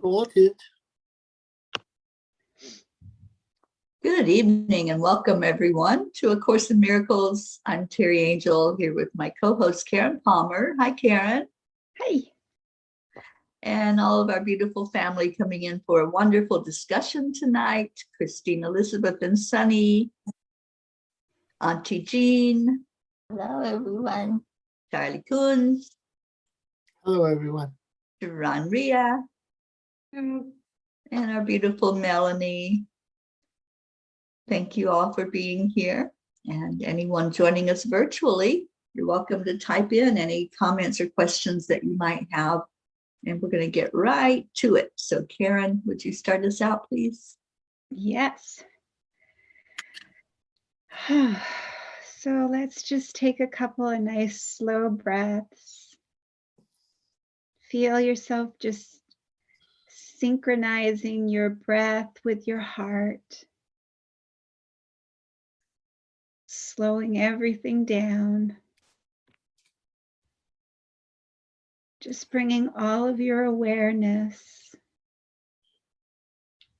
Sorted. Good evening and welcome everyone to A Course in Miracles. I'm Teri Angel here with my co-host Karen Palmer. Hi, Karen. Hey. And all of our beautiful family coming in for a wonderful discussion tonight. Christine, Elizabeth, and Sunny. Auntie Jean. Hello, everyone. Charlie Coons. Hello, everyone. Duran Ria. And our beautiful Melanie. Thank you all for being here. And anyone joining us virtually, you're welcome to type in any comments or questions that you might have. And we're going to get right to it. So Karen, would you start us out, please? Yes. So let's just take a couple of nice slow breaths. Feel yourself just synchronizing your breath with your heart. Slowing everything down. Just bringing all of your awareness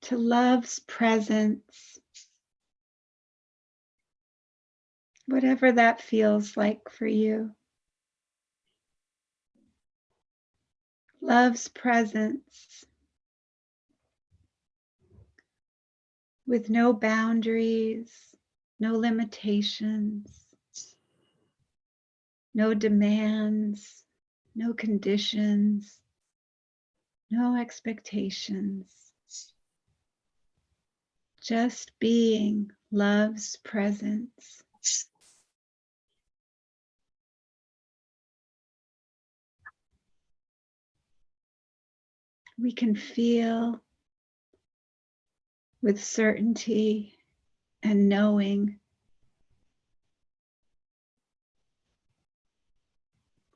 to love's presence, whatever that feels like for you. Love's presence with no boundaries, no limitations, no demands, no conditions, no expectations. Just being love's presence. We can feel with certainty and knowing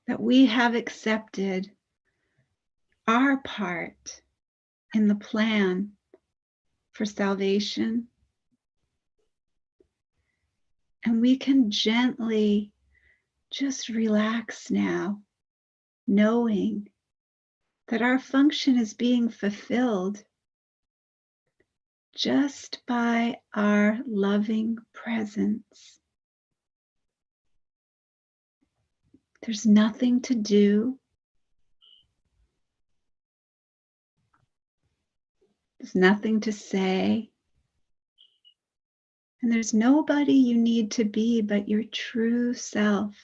that we have accepted our part in the plan for salvation. And we can gently just relax now, knowing that our function is being fulfilled just by our loving presence. There's nothing to do. There's nothing to say. And there's nobody you need to be but your true self.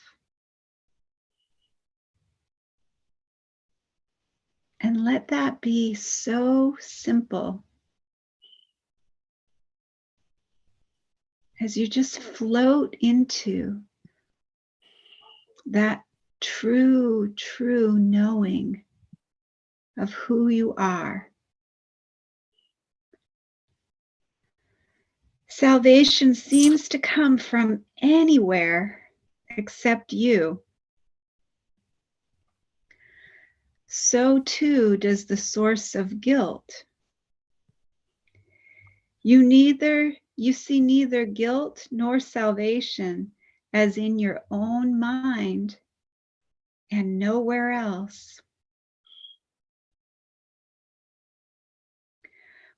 And let that be so simple as you just float into that true knowing of who you are. Salvation seems to come from anywhere except you. So too does the source of guilt. You see neither guilt nor salvation as in your own mind and nowhere else.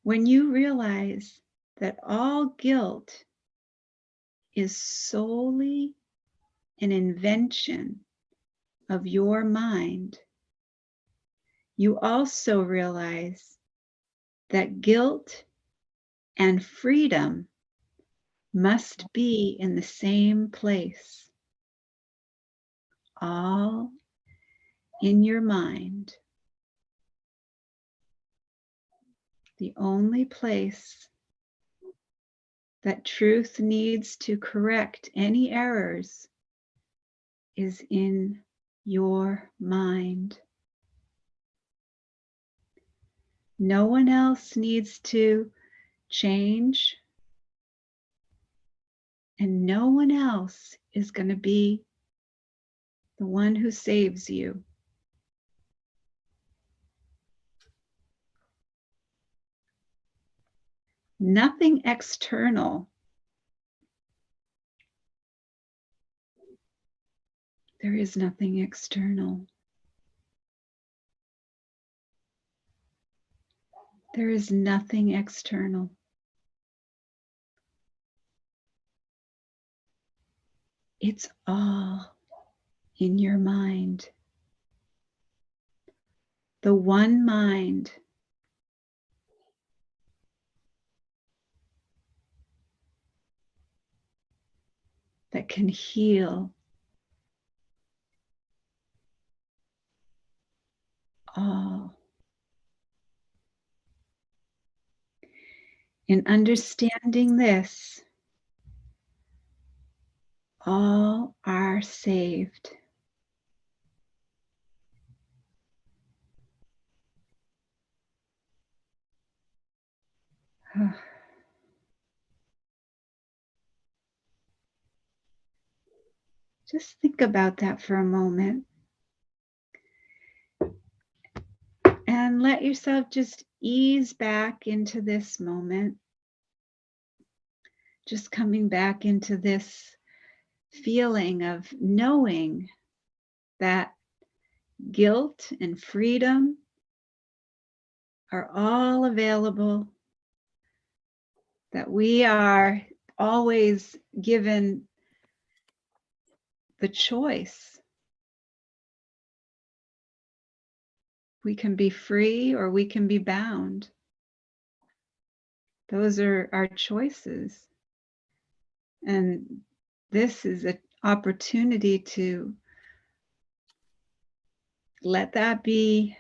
When you realize that all guilt is solely an invention of your mind, you also realize that guilt and freedom must be in the same place, all in your mind. The only place that truth needs to correct any errors is in your mind. No one else needs to change, and no one else is going to be the one who saves you. Nothing external. There is nothing external. There is nothing external. It's all in your mind. The one mind that can heal all. In understanding this, all are saved. Just think about that for a moment. And let yourself just ease back into this moment. Just coming back into this feeling of knowing that guilt and freedom are all available, that we are always given the choice. We can be free or we can be bound. Those are our choices. And this is an opportunity to let that be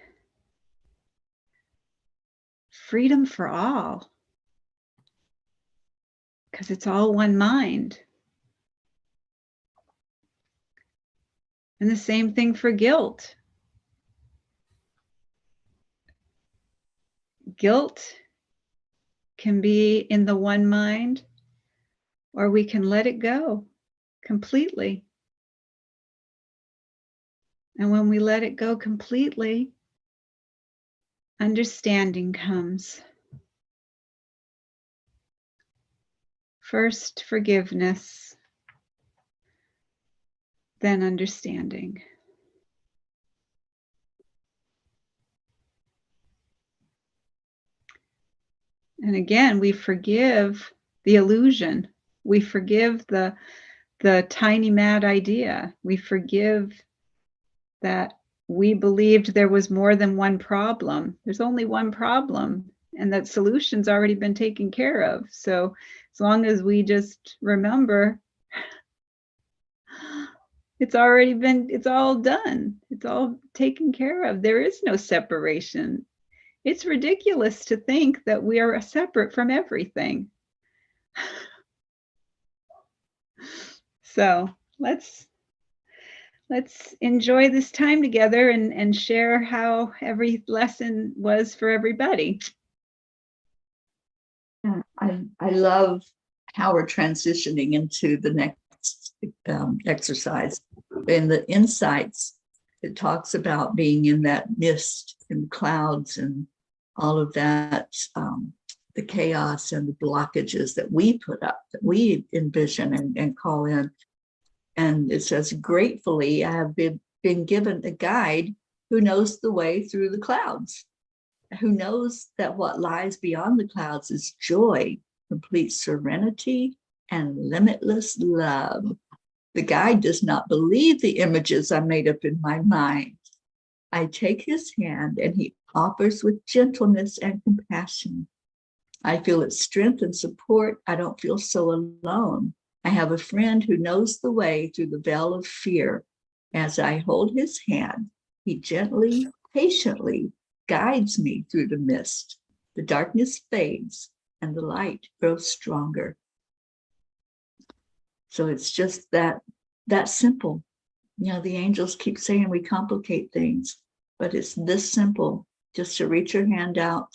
freedom for all, because it's all one mind. And the same thing for guilt. Guilt can be in the one mind, or we can let it go completely. And when we let it go completely, understanding comes. First, forgiveness, then understanding. And again, we forgive the illusion. We forgive the tiny mad idea. We forgive that we believed there was more than one problem. There's only one problem, and that solution's already been taken care of. So as long as we just remember, it's all done. It's all taken care of. There is no separation. It's ridiculous to think that we are separate from everything. So let's enjoy this time together and share how every lesson was for everybody. Yeah, I love how we're transitioning into the next exercise. In the insights, it talks about being in that mist and clouds and all of that, the chaos and the blockages that we put up, that we envision and call in. And it says, gratefully, I have been given a guide who knows the way through the clouds, who knows that what lies beyond the clouds is joy, complete serenity, and limitless love. The guide does not believe the images I made up in my mind. I take his hand and he offers with gentleness and compassion. I feel its strength and support. I don't feel so alone. I have a friend who knows the way through the veil of fear. As I hold his hand, he gently, patiently guides me through the mist. The darkness fades and the light grows stronger. So it's just that simple. You know, the angels keep saying we complicate things, but it's this simple, just to reach your hand out,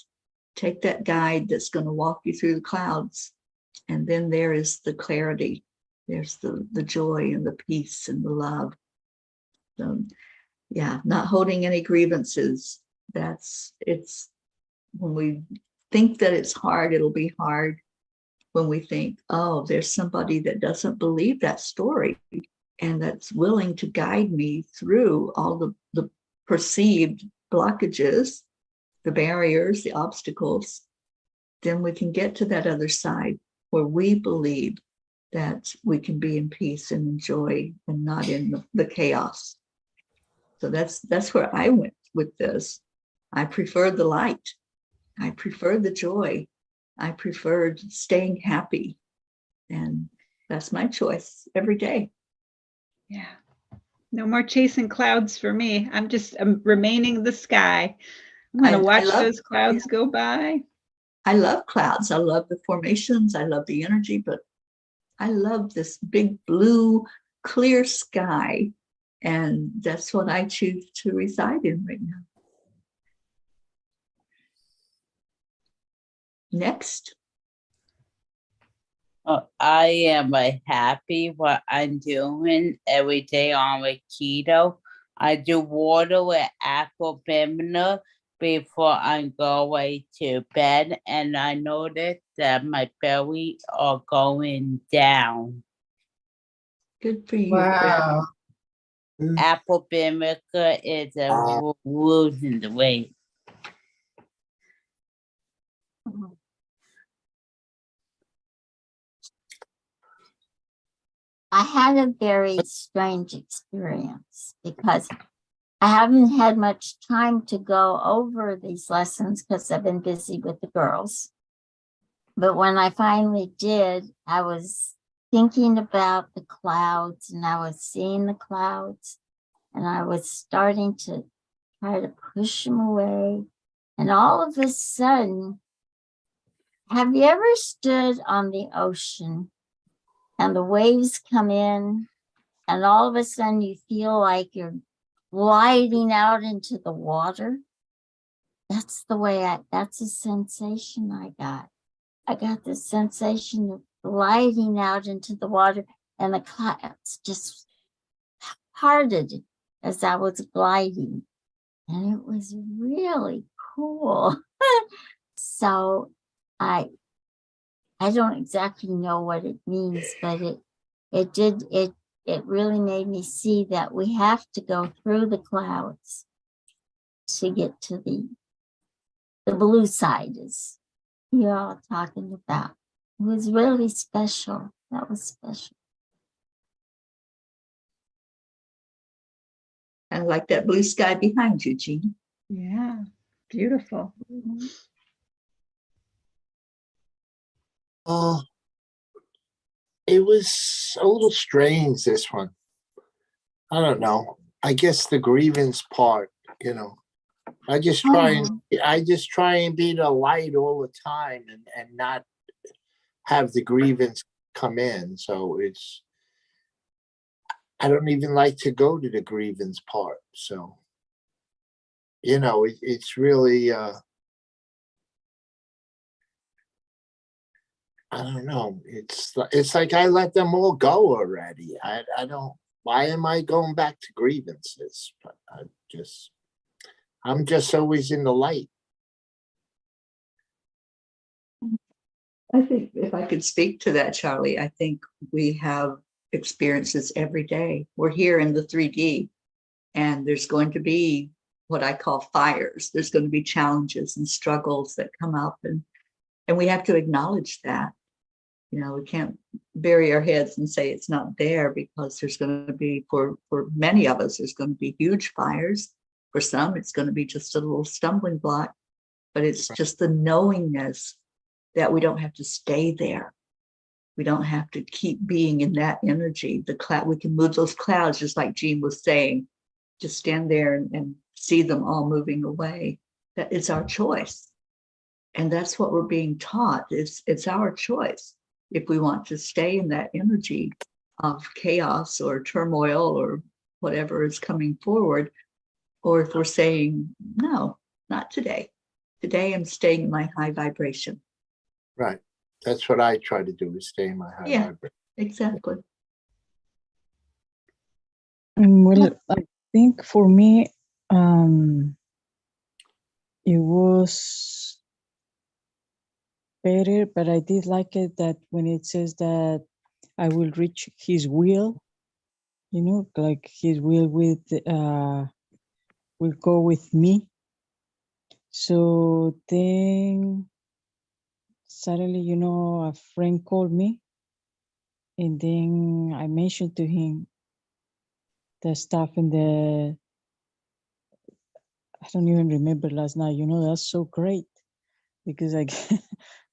take that guide that's going to walk you through the clouds. And then there is the clarity. There's the joy and the peace and the love. So yeah, not holding any grievances. It's when we think that it's hard, it'll be hard. When we think, oh, there's somebody that doesn't believe that story and that's willing to guide me through all the perceived blockages, the barriers, the obstacles, then we can get to that other side where we believe that we can be in peace and enjoy and not in the chaos. So that's where I went with this. I prefer the light. I prefer the joy. I preferred staying happy. And that's my choice every day. Yeah. No more chasing clouds for me. I'm remaining in the sky. I'm going to watch those clouds go by. I love clouds. I love the formations. I love the energy, but I love this big blue, clear sky. And that's what I choose to reside in right now. Next. I am happy what I'm doing every day on the keto. I do water with apple vinegar before I go away to bed, and I notice that my belly are going down. Good for you. Wow. Apple vinegar is losing the weight. I had a very strange experience because I haven't had much time to go over these lessons because I've been busy with the girls. But when I finally did, I was thinking about the clouds and I was seeing the clouds and I was starting to try to push them away. And all of a sudden, have you ever stood on the ocean and the waves come in and all of a sudden you feel like you're gliding out into the water? That's that's a sensation I got. I got the sensation of gliding out into the water and the clouds just parted as I was gliding. And it was really cool. So I don't exactly know what it means, but it really made me see that we have to go through the clouds to get to the blue side, is you're all talking about. It was really special. That was special. And like that blue sky behind you, Jean. Yeah, beautiful. It was a little strange, this one. I don't know. I guess the grievance part, I just try and be the light all the time and not have the grievance come in. So I don't even like to go to the grievance part. So, it's really, I don't know. It's like I let them all go already. I don't. Why am I going back to grievances? But I'm just always in the light. I think if I could speak to that, Charlie, I think we have experiences every day. We're here in the 3D, and there's going to be what I call fires. There's going to be challenges and struggles that come up, and we have to acknowledge that. We can't bury our heads and say it's not there, because there's going to be, for many of us, there's going to be huge fires. For some, it's going to be just a little stumbling block, but it's just the knowingness that we don't have to stay there. We don't have to keep being in that energy. The cloud, we can move those clouds, just like Jean was saying, just stand there and see them all moving away. That it's our choice. And that's what we're being taught. It's our choice. If we want to stay in that energy of chaos or turmoil or whatever is coming forward, or if we're saying, no, not today. Today I'm staying in my high vibration. Right. That's what I try to do, is stay in my high vibration. Exactly. Well, I think for me, it was better, but I did like it that when it says that I will reach his will, like his will will go with me. So then suddenly, a friend called me, and then I mentioned to him the stuff in I don't even remember last night. That's so great, because I guess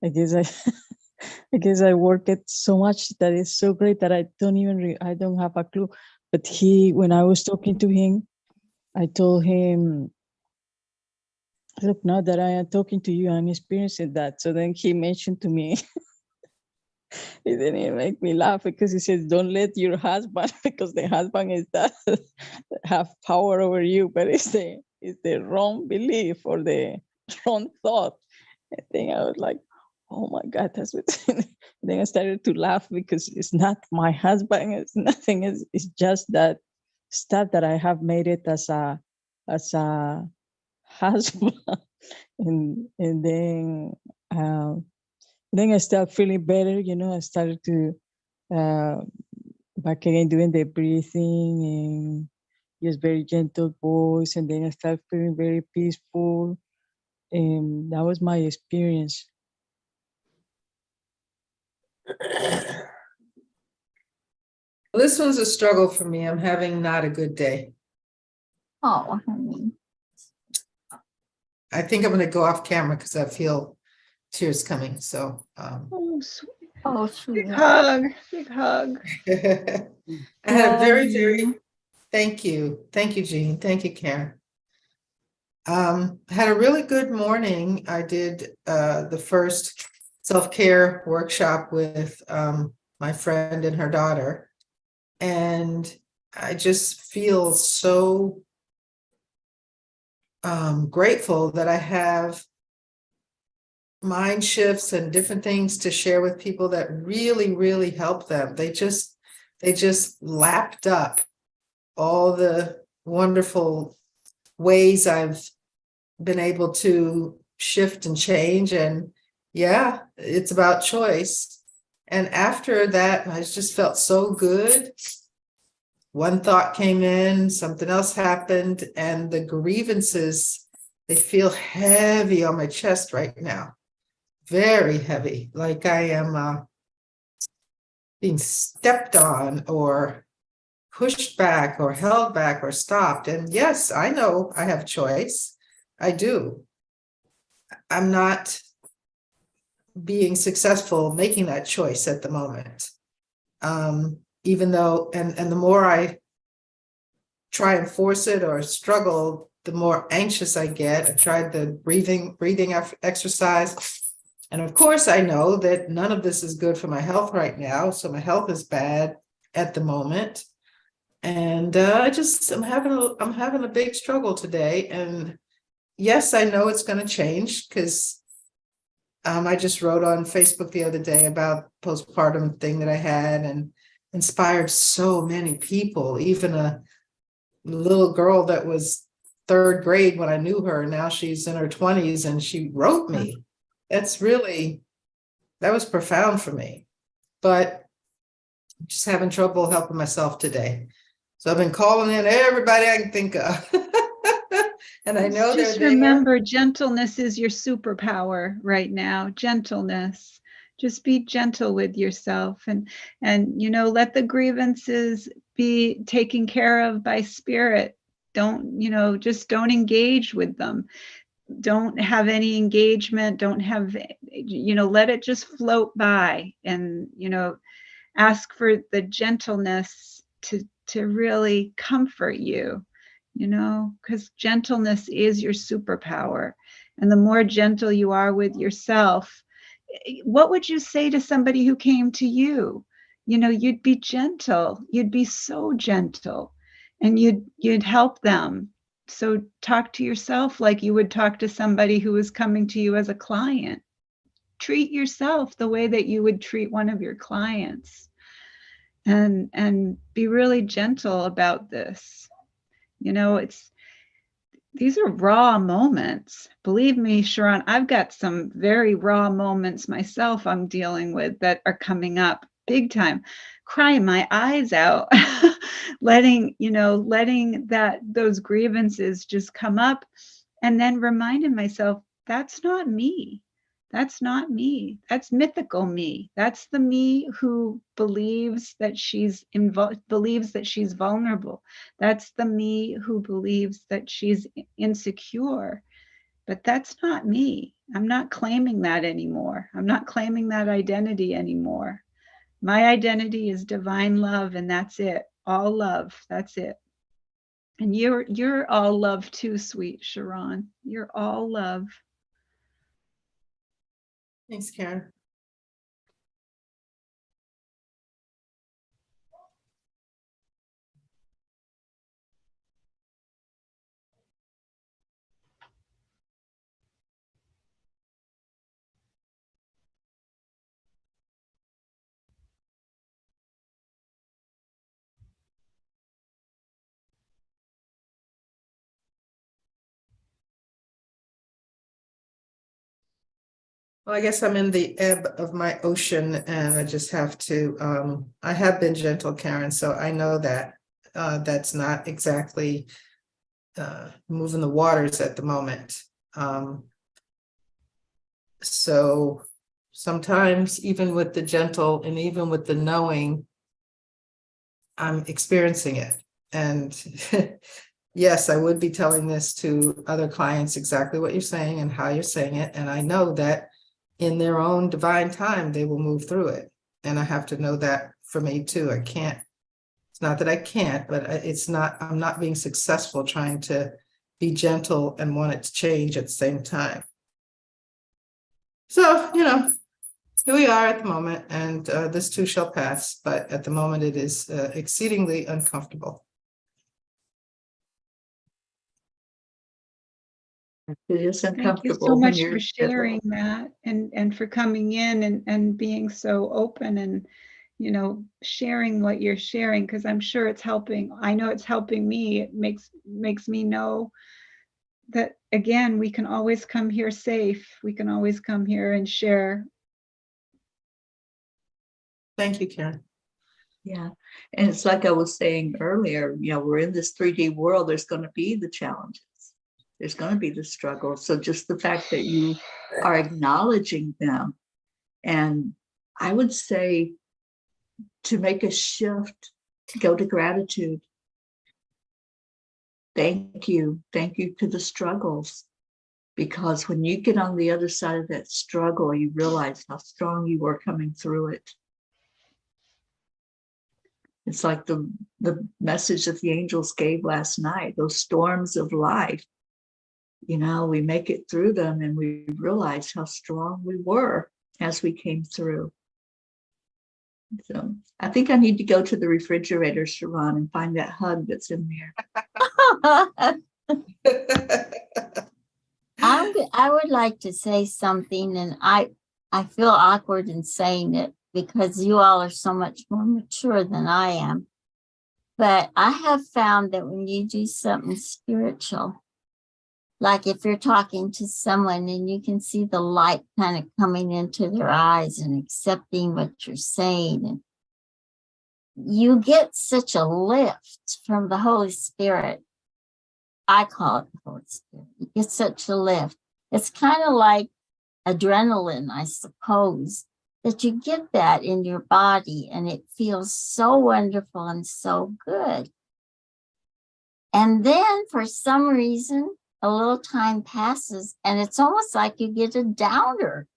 I guess I work it so much that it's so great that I don't even I don't have a clue. But when I was talking to him, I told him, look, now that I am talking to you, I'm experiencing that. So then he mentioned to me, it didn't make me laugh, because he says, don't let your husband, because the husband is that have power over you, but it's the wrong belief or the wrong thought. I think I was like, oh my God, that's what. Then I started to laugh, because it's not my husband. It's nothing. It's just that stuff that I have made it as a husband, and then I started feeling better. I started to back again doing the breathing and just very gentle voice, and then I started feeling very peaceful, and that was my experience. This one's a struggle for me. I'm having not a good day. Oh, honey. I think I'm going to go off camera because I feel tears coming. So Oh, sweet. Oh, Big sweetheart. hug. Big hug. I had a very thank you, Jean. Thank you, Karen. Had a really good morning. I did the first self-care workshop with my friend and her daughter, and I just feel so grateful that I have mind shifts and different things to share with people that really, really help them. They just lapped up all the wonderful ways I've been able to shift and change. And yeah, it's about choice. And after that, I just felt so good. One thought came in, something else happened, and the grievances, they feel heavy on my chest right now. Very heavy, like I am being stepped on or pushed back or held back or stopped. And yes, I know I have choice. I do. I'm not being successful making that choice at the moment. Even though, and the more I try and force it or struggle, the more anxious I get. I tried the breathing exercise. And of course, I know that none of this is good for my health right now. So my health is bad at the moment. And I'm having a big struggle today. And yes, I know it's going to change, because I just wrote on Facebook the other day about postpartum thing that I had, and inspired so many people, even a little girl that was third grade when I knew her. Now she's in her 20s and she wrote me. That was profound for me, but I'm just having trouble helping myself today. So I've been calling in everybody I can think of. And I know Just remember, gentleness is your superpower right now. Gentleness. Just be gentle with yourself, and let the grievances be taken care of by spirit. Don't engage with them. Don't have any engagement. Don't have, let it just float by, and, ask for the gentleness to really comfort you. Because gentleness is your superpower. And the more gentle you are with yourself, what would you say to somebody who came to you? You'd be gentle. You'd be so gentle, and you'd help them. So talk to yourself like you would talk to somebody who was coming to you as a client. Treat yourself the way that you would treat one of your clients, and be really gentle about this. These are raw moments. Believe me, Sharon, I've got some very raw moments myself I'm dealing with that are coming up big time, crying my eyes out, letting those grievances just come up And then reminding myself, that's not me. That's not me. That's mythical me. That's the me who believes that she's vulnerable. That's the me who believes that she's insecure. But that's not me. I'm not claiming that anymore. I'm not claiming that identity anymore. My identity is divine love, and that's it. All love. That's it. And you're all love too, sweet Sharon. You're all love. Thanks, Karen. Well, I guess I'm in the ebb of my ocean and I just have to, I have been gentle, Karen, so I know that that's not exactly moving the waters at the moment. So sometimes even with the gentle and even with the knowing, I'm experiencing it. And yes, I would be telling this to other clients, exactly what you're saying and how you're saying it. And I know that in their own divine time, they will move through it. And I have to know that for me too. I can't, it's not that I can't, but it's not, I'm not being successful trying to be gentle and want it to change at the same time. So, you know, here we are at the moment, and this too shall pass, but at the moment it is exceedingly uncomfortable. It is Thank you uncomfortable so when much you're for sharing that and for coming in and being so open and, you know, sharing what you're sharing, because I'm sure it's helping. I know it's helping me. It makes me know that, again, we can always come here safe. We can always come here and share. Thank you, Karen. Yeah. And it's like I was saying earlier, you know, we're in this 3D world. There's going to be the challenges. There's going to be the struggle. So just the fact that you are acknowledging them. And I would say to make a shift, go to gratitude. Thank you. Thank you to the struggles. Because when you get on the other side of that struggle, you realize how strong you were coming through it. It's like the message that the angels gave last night, those storms of life. You know, we make it through them and we realize how strong we were as we came through. So I think I need to go to the refrigerator, Sharon, and find that hug that's in there. I would like to say something, and I feel awkward in saying it because you all are so much more mature than I am. But I have found that when you do something spiritual, like if you're talking to someone and you can see the light kind of coming into their eyes and accepting what you're saying, and you get such a lift from the Holy Spirit. I call it the Holy Spirit. You get such a lift. It's kind of like adrenaline, I suppose, that you get that in your body and it feels so wonderful and so good. And then for some reason, a little time passes and it's almost like you get a downer.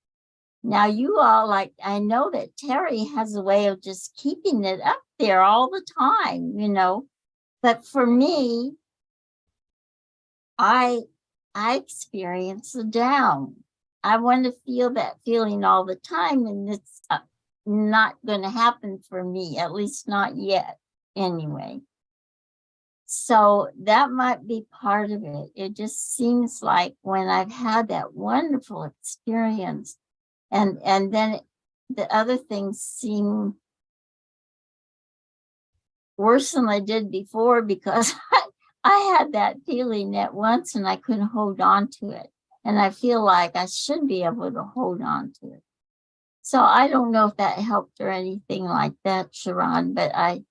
Now you all, like, I know that Teri has a way of just keeping it up there all the time, you know, but for me, I experience a down. I want to feel that feeling all the time, and it's not going to happen for me, at least not yet, anyway. So that might be part of it. It just seems like when I've had that wonderful experience, and then the other things seem worse than I did before because I had that feeling at once and I couldn't hold on to it. And I feel like I should be able to hold on to it. So I don't know if that helped or anything like that, Sharon, but I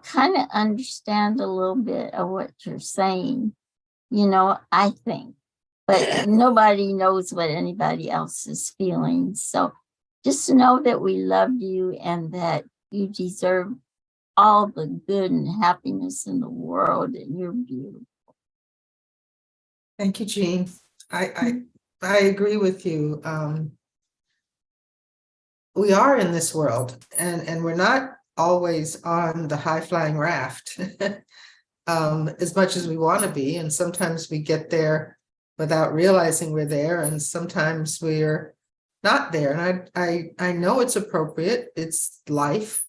kind of understand a little bit of what you're saying. You know, I think but nobody knows what anybody else is feeling. So just know that we love you and that you deserve all the good and happiness in the world, and you're beautiful. Thank you, Jean. I agree with you. We are in this world, and we're not always on the high-flying raft as much as we want to be. And sometimes we get there without realizing we're there, and sometimes we're not there. And I know it's appropriate. It's life.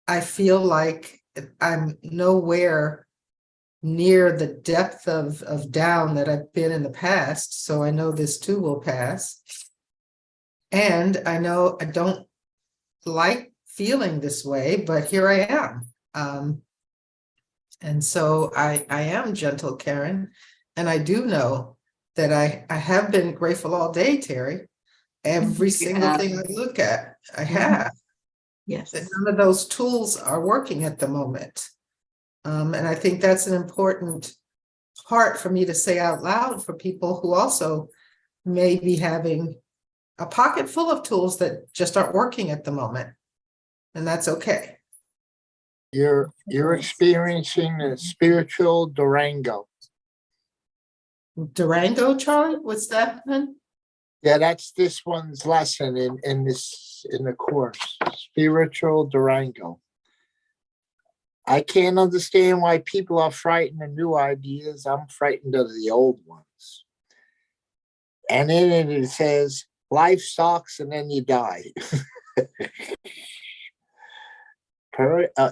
I feel like I'm nowhere near the depth of down that I've been in the past. So I know this too will pass. And I know I don't like feeling this way, but here I am. And so I am gentle, Karen. And I do know that I have been grateful all day, Teri. Every single thing I look at, I have. Yes. That none of those tools are working at the moment. And I think that's an important part for me to say out loud for people who also may be having a pocket full of tools that just aren't working at the moment. And that's okay. You're experiencing a spiritual Durango. Durango, Charlie? What's that? Yeah, that's this one's lesson in the course. Spiritual Durango. I can't understand why people are frightened of new ideas. I'm frightened of the old ones. And in it says, life sucks and then you die.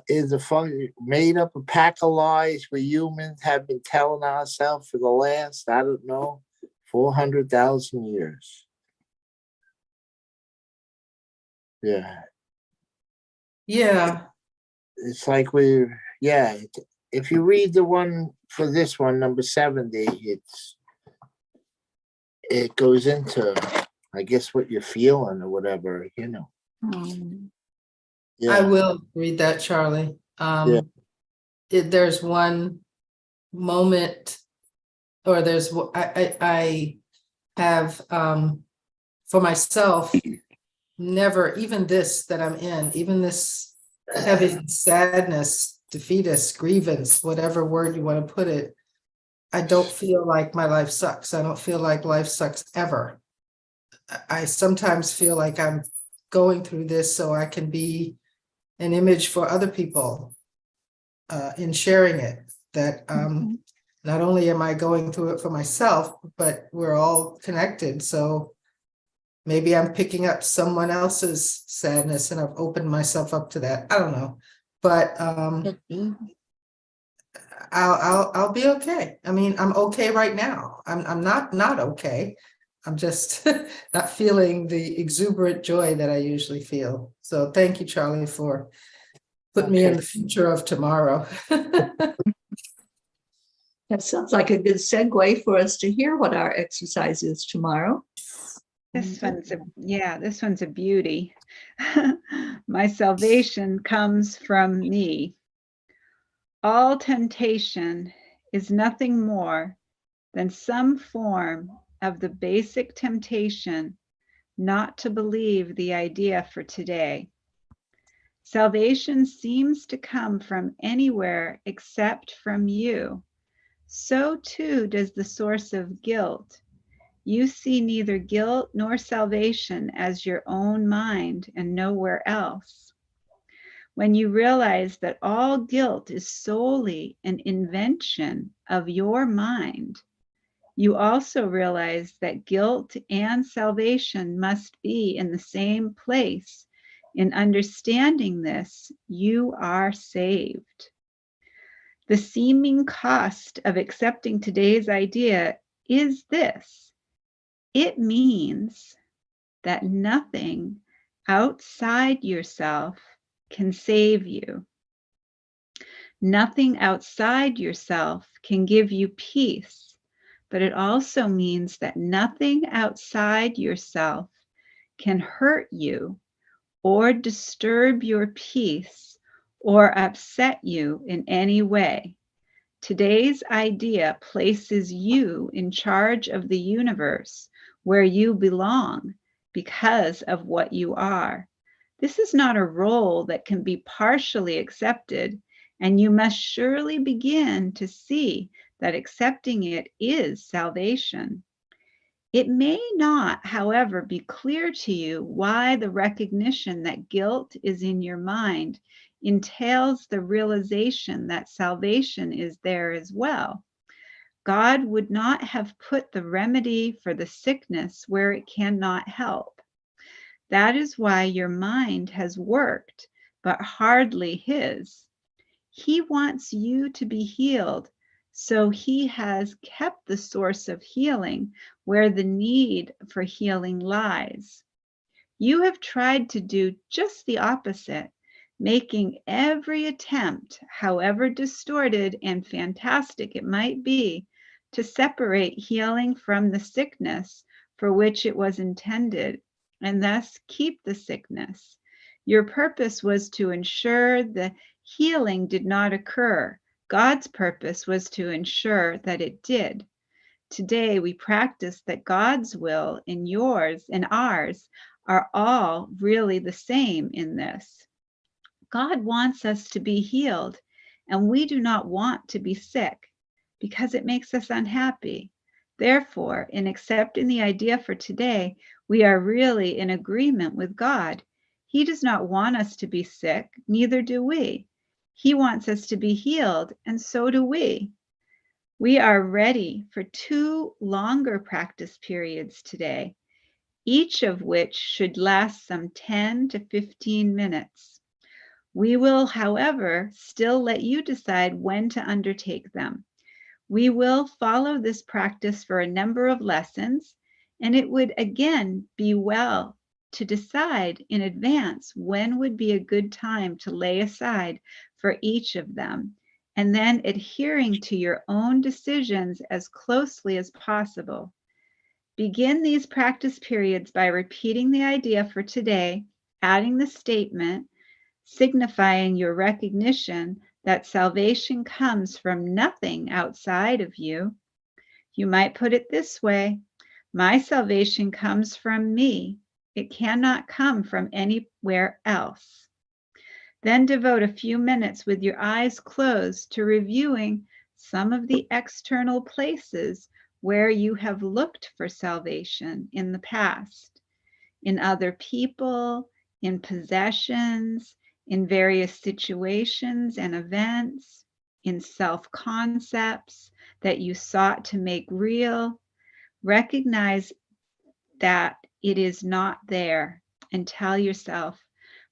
Is a fun made up a pack of lies we humans have been telling ourselves for the last, I don't know, 400,000 years. Yeah. Yeah. It's like if you read the one for this one, number 70, it goes into, I guess, what you're feeling or whatever, you know. I will read that, Charlie. There's one moment, or I have for myself, never, even this that I'm in, even this heavy sadness, defeatist, grievance, whatever word you want to put it, I don't feel like my life sucks. I don't feel like life sucks ever. I sometimes feel like I'm going through this so I can be an image for other people in sharing it, that not only am I going through it for myself, but we're all connected. So maybe I'm picking up someone else's sadness and I've opened myself up to that. I don't know, but I'll be okay. I mean, I'm okay right now. I'm not okay. I'm just not feeling the exuberant joy that I usually feel. So thank you, Charlie, for putting me in the future of tomorrow. That sounds like a good segue for us to hear what our exercise is tomorrow. This one's a beauty. My salvation comes from me. All temptation is nothing more than some form of the basic temptation not to believe the idea for today. Salvation seems to come from anywhere except from you. So too does the source of guilt. You see neither guilt nor salvation as your own mind and nowhere else. When you realize that all guilt is solely an invention of your mind, you also realize that guilt and salvation must be in the same place. In understanding this, you are saved. The seeming cost of accepting today's idea is this. It means that nothing outside yourself can save you. Nothing outside yourself can give you peace, but it also means that nothing outside yourself can hurt you or disturb your peace or upset you in any way. Today's idea places you in charge of the universe where you belong because of what you are. This is not a role that can be partially accepted, and you must surely begin to see that accepting it is salvation. It may not, however, be clear to you why the recognition that guilt is in your mind entails the realization that salvation is there as well. God would not have put the remedy for the sickness where it cannot help. That is why your mind has worked, but hardly his. He wants you to be healed, so he has kept the source of healing where the need for healing lies. You have tried to do just the opposite, making every attempt, however distorted and fantastic it might be, to separate healing from the sickness for which it was intended, and thus keep the sickness. Your purpose was to ensure the healing did not occur. God's purpose was to ensure that it did. Today, we practice that God's will and yours and ours are all really the same in this. God wants us to be healed, and we do not want to be sick because it makes us unhappy. Therefore, in accepting the idea for today, we are really in agreement with God. He does not want us to be sick, neither do we. He wants us to be healed, and so do we. We are ready for 2 longer practice periods today, each of which should last some 10 to 15 minutes. We will, however, still let you decide when to undertake them. We will follow this practice for a number of lessons, and it would again be well to decide in advance when would be a good time to lay aside for each of them, and then adhering to your own decisions as closely as possible. Begin these practice periods by repeating the idea for today, adding the statement, signifying your recognition that salvation comes from nothing outside of you. You might put it this way: my salvation comes from me. It cannot come from anywhere else. Then devote a few minutes with your eyes closed to reviewing some of the external places where you have looked for salvation in the past, in other people, in possessions, in various situations and events, in self-concepts that you sought to make real. Recognize that it is not there and tell yourself,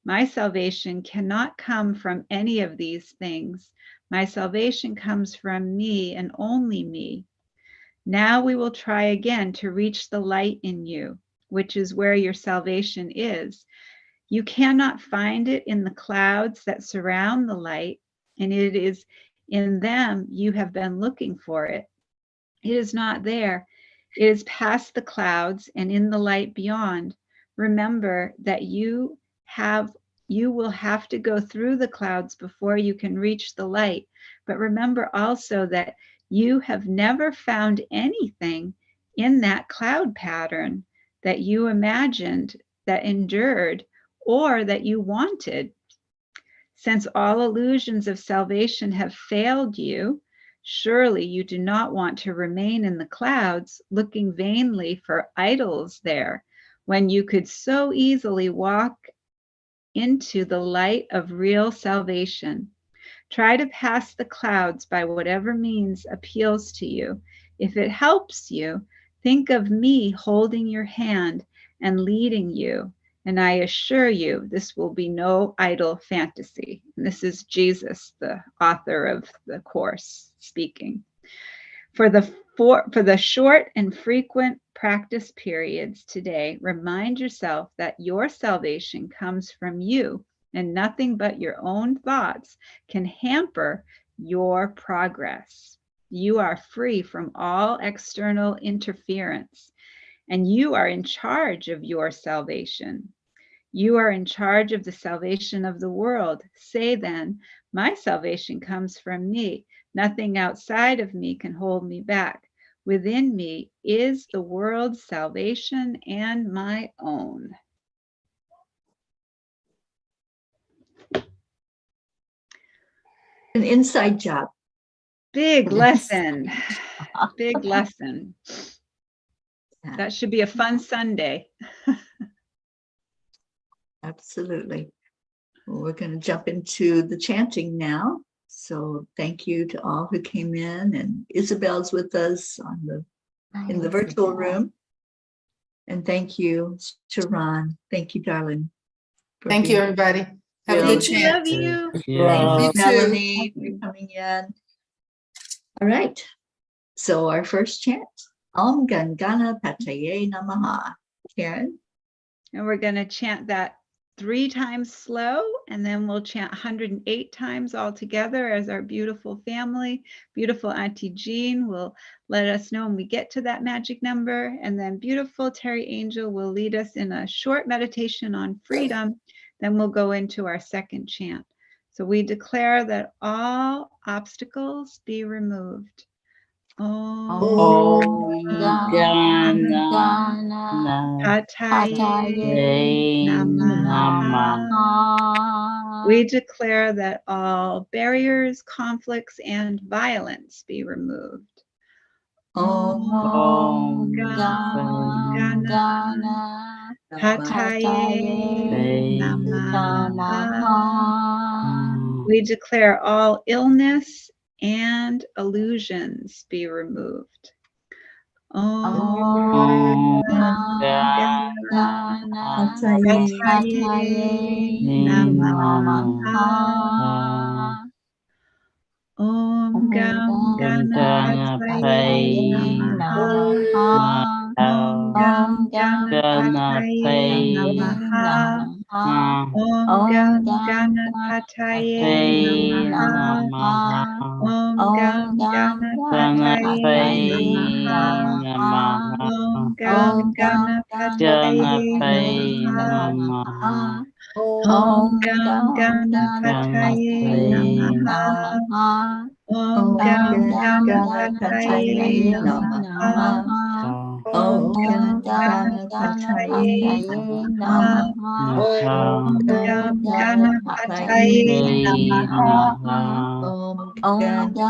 my salvation cannot come from any of these things. My salvation comes from me and only me. Now we will try again to reach the light in you, which is where your salvation is. You cannot find it in the clouds that surround the light, and it is in them you have been looking for it. It is not there. It is past the clouds and in the light beyond. Remember that you will have to go through the clouds before you can reach the light. But remember also that you have never found anything in that cloud pattern that you imagined, that endured, or that you wanted. Since all illusions of salvation have failed you, surely you do not want to remain in the clouds looking vainly for idols there, when you could so easily walk into the light of real salvation. Try to pass the clouds by whatever means appeals to you. If it helps you, think of me holding your hand and leading you. And I assure you, this will be no idle fantasy. And this is Jesus, the author of the Course, speaking. For the short and frequent practice periods today, remind yourself that your salvation comes from you, and nothing but your own thoughts can hamper your progress. You are free from all external interference, and you are in charge of your salvation. You are in charge of the salvation of the world. Say then, my salvation comes from me. Nothing outside of me can hold me back. Within me is the world's salvation and my own. An inside job. Big lesson. Big lesson. Yeah, That should be a fun Sunday. absolutely. Well, we're going to jump into the chanting now. So thank you to all who came in, and Isabel's with us in the virtual room. And thank you to Ron. Thank you, darling. for Thank you, being- everybody. Have a good Thank you. chant. Love you. Thank Ron. you, You too. Melanie, for coming in. All right. So our first chant, Om Gam Ganapataye Namaha. Karen? And we're going to chant that 3 times slow, and then we'll chant 108 times all together as our beautiful family. Beautiful Auntie Jean will let us know when we get to that magic number. And then beautiful Teri Angel will lead us in a short meditation on freedom. Then we'll go into our second chant. So we declare that all obstacles be removed. Om Gam Ganapataye Namaha. We declare that all barriers, conflicts, and violence be removed. Om Gam Ganapataye Namaha. We declare all illness and illusions be removed. Om Ganapataye Namaha. Om Gam Ganapataye Namaha. Om Gam Ganapataye Namaha. Om Gam Ganapataye Namaha. Om Gam Ganapataye Namaha. Om Gam Ganapataye Namaha. Om Gam Ganapataye Namaha. Om Gam Ganapataye Namaha. Om Gam Ganapataye Namaha. Om Gam Ganapataye Namaha. Om Ganapataye Namaha. Om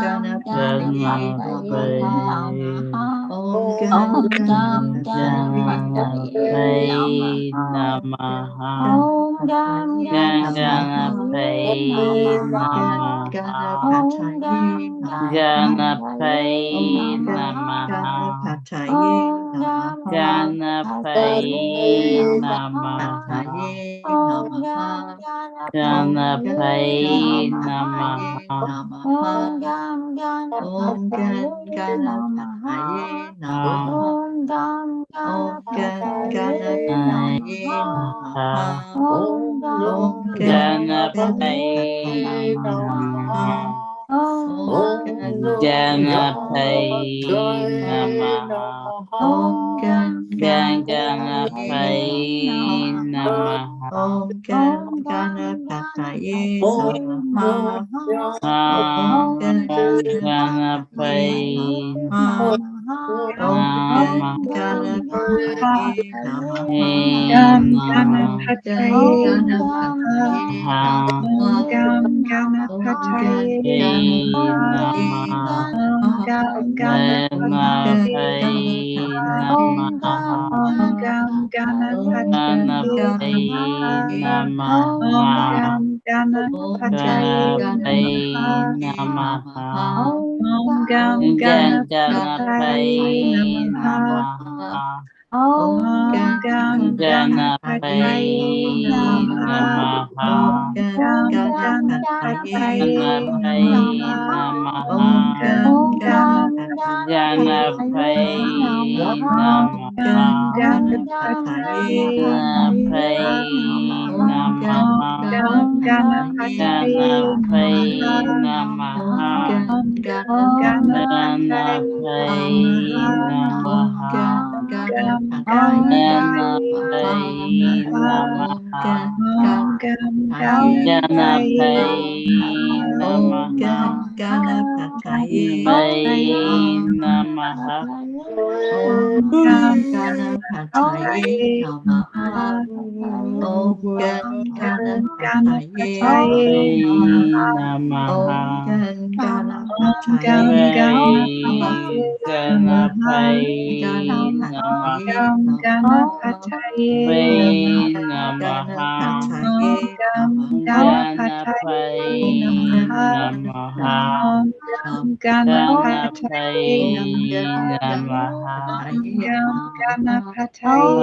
Ganapataye Namaha. Om Gam Ganapataye Namaha. Ganapataye Namaha. Ganapataye Namaha. Ganapataye Namaha. Om Gam Ganapataye Namaha. Om Gam Ganapataye Namaha. Om Gam Ganapataye Namaha. Ganapataye Namaha. Ganapataye Namaha. Om Ganapataye Namaha. Om Ganapataye Namaha. Om Namaha. Ganapataye Namaha. Gam Namaha. Ganapataye Om Namaha. Om Gam Ganapataye Namaha. Om Gam Ganapataye Namaha. Om Gam Ganapataye Namaha. Om Gam Ganapataye Namaha. Om Gam Ganapataye Namaha. Om Gam Ganapataye Namaha. Om Gam Ganapataye Namaha. Om Gam Ganapataye Namaha. Ganapataye Namaha. Gam Ganapataye Namaha. Om Gam Ganapataye Namaha. Gam Ganapataye Namaha. Om Gam Ganapataye Ganapataye Namaha. Ganapataye Namaha. Om Gam Ganapataye Namaha. Om Gam Ganapataye Namaha. Om Gam Ganapataye Namaha. Ganapataye Namaha. Om Gan Ganapataye Om Gan Ganapataye Om Gan Ganapataye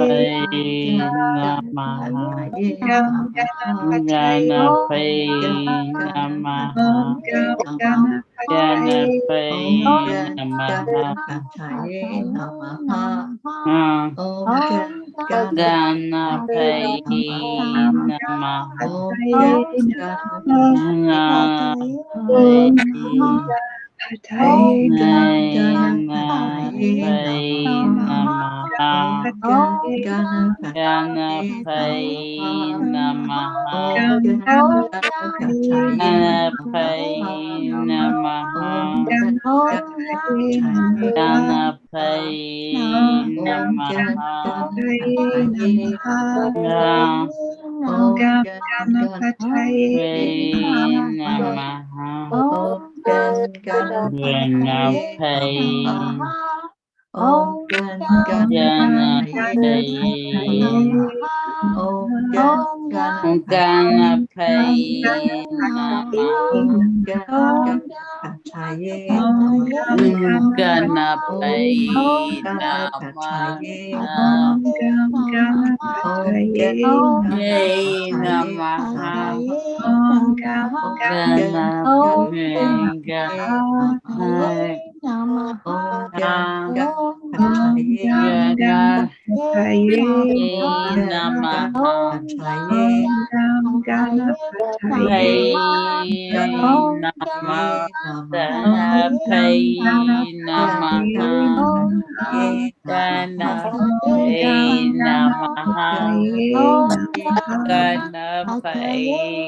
Ganapataye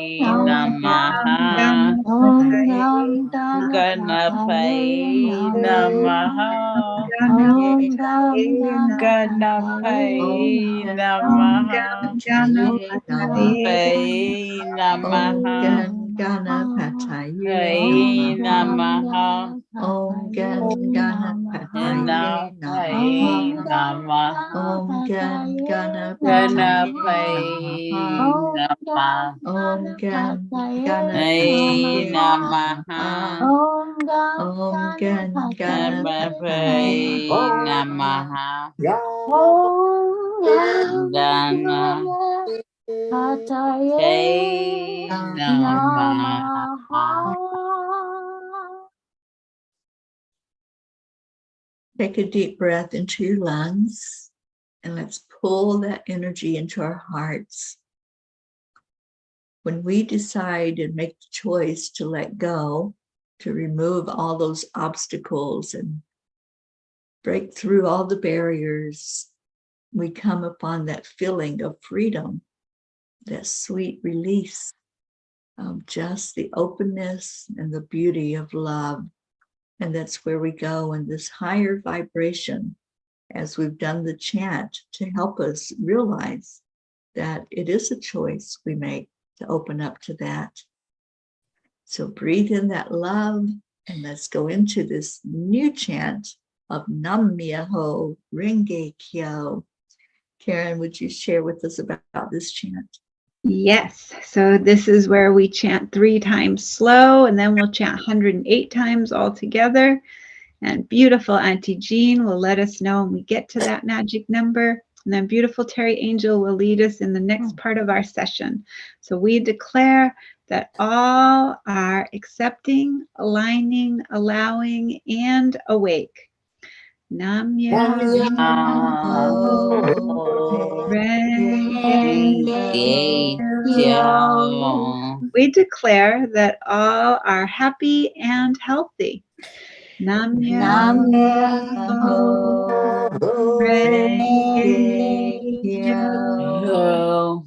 Om Take a deep breath into your lungs and let's pull that energy into our hearts. When we decide and make the choice to let go, to remove all those obstacles and break through all the barriers, we come upon that feeling of freedom, that sweet release of just the openness and the beauty of love. And that's where we go in this higher vibration as we've done the chant to help us realize that it is a choice we make to open up to that. So breathe in that love and let's go into this new chant of Nam Myoho Renge Kyo. Karen, would you share with us about this chant? Yes, so this is where we chant 3 times slow, and then we'll chant 108 times all together. And beautiful Auntie Jean will let us know when we get to that magic number. And then beautiful Teri Angel will lead us in the next part of our session. So we declare that all are accepting, aligning, allowing, and awake. Nam Myoho Renge Kyo. We declare that all are happy and healthy. Nam Myoho Renge Kyo.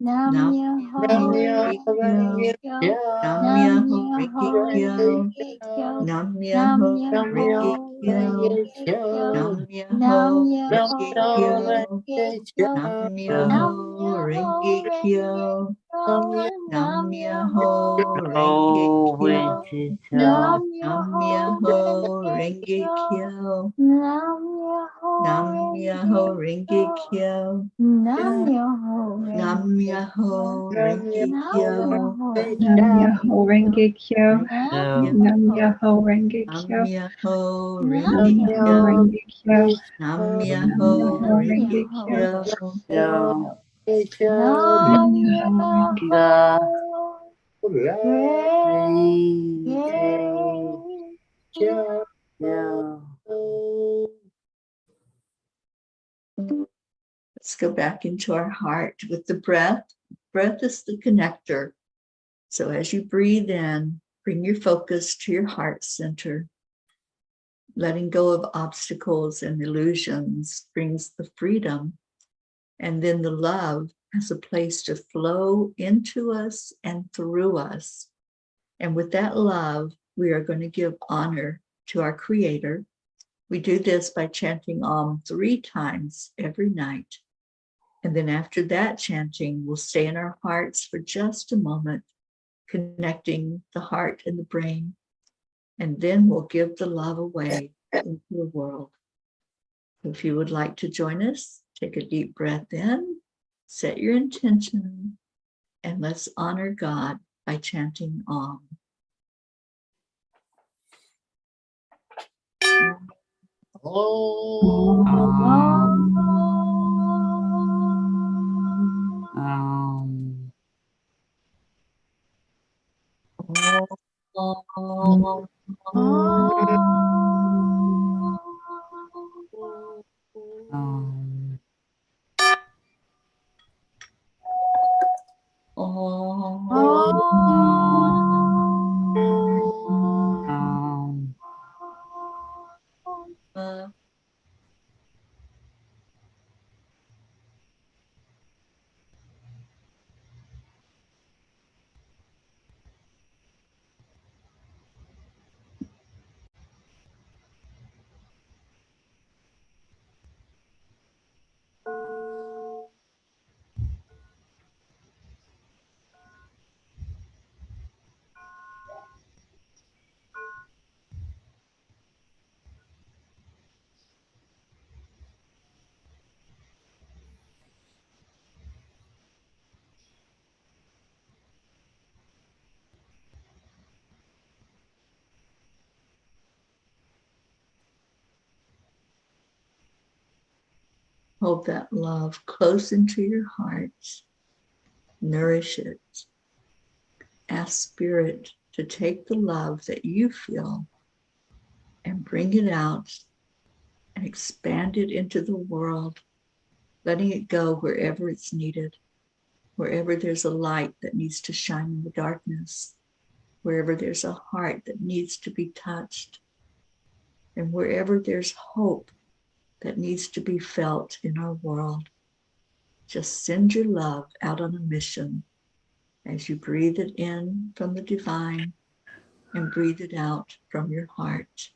Nam Nam Myoho Myoho Renge Renge Kyo. Kyo. Nam Nam Myoho Myoho Renge Kyo. Renge Nam Kyo. Myoho Renge Kyo. Nam Nam Myoho Myoho Renge Kyo. Renge Kyo. Nam Nam Myoho Myoho Renge Renge Kyo. Kyo. Nam Nam Myoho Myoho Renge Oh, Renge Kyo. with Kyo. it, Nam Nam Myoho Myoho Renge Renge Kyo. Kyo. Nam Myoho Nam Myoho Renge Renge Kyo. Kyo. Nam Myoho Nam Renge Kyo. Myoho Renge Nam Kyo. Myoho Nam Renge Myoho Kyo. Renge Kyo. Nam Nam Myoho Myoho Renge Nam Kyo. Myoho Nam Nam Renge Myoho Kyo. Myoho Renge Kyo. Nam Nam Myoho Myoho Nam Renge Renge Kyo. Myoho Kyo. Renge go, Kyo. Nam Nam Myoho Renge Myoho go, Renge Kyo. go. Let's go back into our heart with the breath. Breath is the connector. So as you breathe in, bring your focus to your heart center. Letting go of obstacles and illusions brings the freedom. And then the love has a place to flow into us and through us. And with that love, we are going to give honor to our Creator. We do this by chanting Om 3 times every night. And then after that chanting, we'll stay in our hearts for just a moment, connecting the heart and the brain. And then we'll give the love away into the world. If you would like to join us, take a deep breath in, set your intention, and let's honor God by chanting Om. Oh, Um, um, um, Hold that love close into your heart. Nourish it. Ask Spirit to take the love that you feel and bring it out and expand it into the world, letting it go wherever it's needed, wherever there's a light that needs to shine in the darkness, wherever there's a heart that needs to be touched, and wherever there's hope that needs to be felt in our world. Just send your love out on a mission as you breathe it in from the divine and breathe it out from your heart.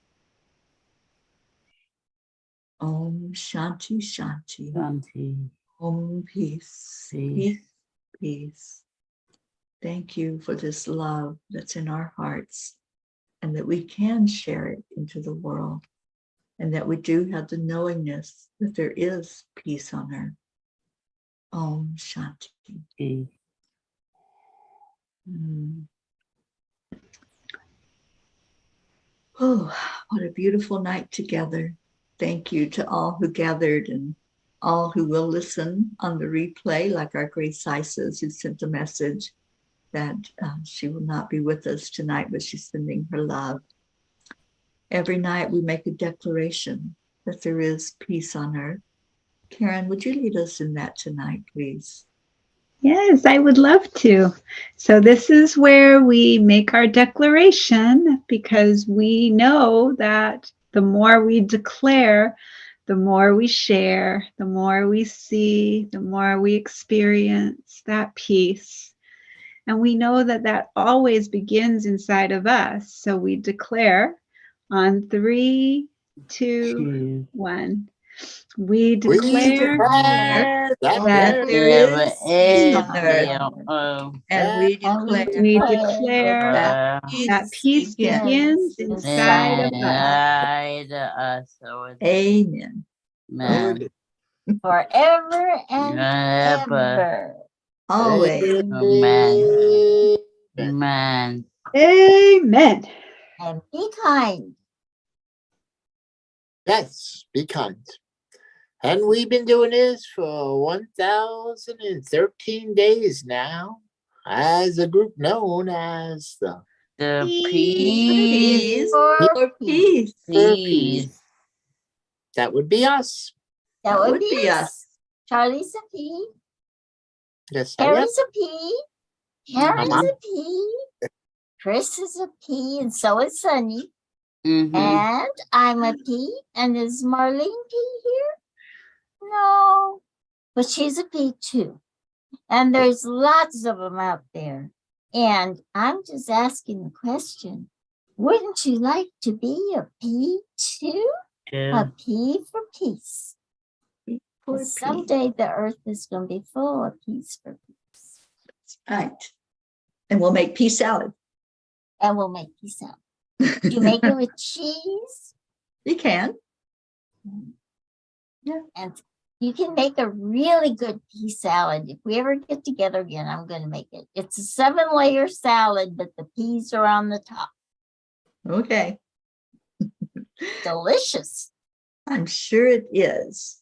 Om Shanti Shanti. Shanti. Om Peace. Peace. Peace. Peace. Thank you for this love that's in our hearts and that we can share it into the world and that we do have the knowingness that there is peace on earth. Om Shanti. Peace. Oh, what a beautiful night together. Thank you to all who gathered and all who will listen on the replay, like our Grace Isis, who sent a message that she will not be with us tonight, but she's sending her love. Every night we make a declaration that there is peace on earth. Karen, would you lead us in that tonight, please? Yes, I would love to. So this is where we make our declaration because we know that the more we declare the more we share, the more we see, the more we experience that peace. And we know that that always begins inside of us. So we declare on 3, 2, 1. We declare declare that that there is peace on earth. And we declare that peace begins inside of us. Amen. Man. Forever and Ever. ever. Always. Man. Man. Amen. And be kind. Yes, be kind. And we've been doing this for 1,013 days now as a group known as the Peace for peace. Peace. That would be us. That would be us. Charlie's a P. Yes, I am. Harry's a P. Harry's a P. Chris is a P, and so is Sunny. Mhm. And I'm a P. And is Marlene P here? No. But she's a P too. And there's lots of them out there. And I'm just asking the question, wouldn't you like to be a P too? A P for peace. For Because someday the earth is going to be full of peace for peace. Right. And we'll make peace salad. And we'll make peace out. You make it with cheese. You can. And you can make a really good pea salad. If we ever get together again, I'm going to make it. It's a 7-layer salad, but the peas are on the top. Okay. Delicious. I'm sure it is.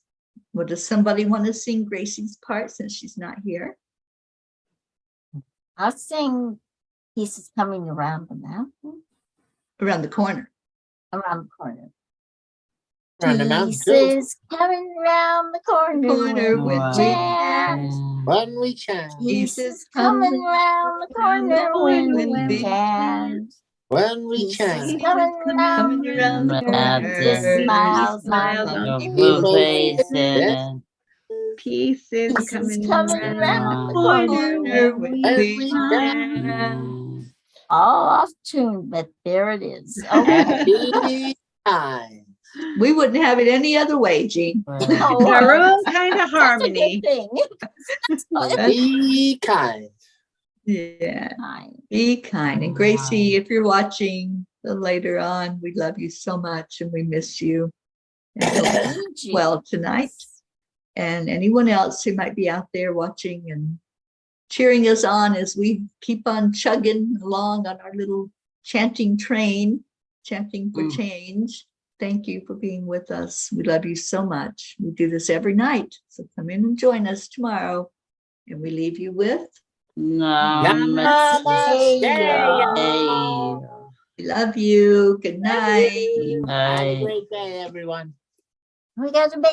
Well, does somebody want to sing Gracie's part since she's not here? I'll sing Pieces Coming Around the Mountain. Around the corner. Around the corner. Around the mountain too. Pieces coming around the corner When when we we chant. When we chant. Pieces coming around the corner when when we we chant. When we Pieces chant. coming around the corner with smiles on People faces. yes. Peace is Pieces coming coming around the around the corner corner when When we we chant. all off tune, but there it is. Okay. be kind. We wouldn't have it any other way, Jean. Oh, Our own kind of that's a harmony. good thing. Be kind. Yeah. Fine. Be kind. And Gracie, if you're watching later on, we love you so much and we miss you. And hope Need you. well tonight. And anyone else who might be out there watching and cheering us on as we keep on chugging along on our little chanting train, chanting for change. Thank you for being with us. We love you so much. We do this every night. So come in and join us tomorrow. And we leave you with, Namaste. we love you. Good night. Have a great day, everyone. We got to make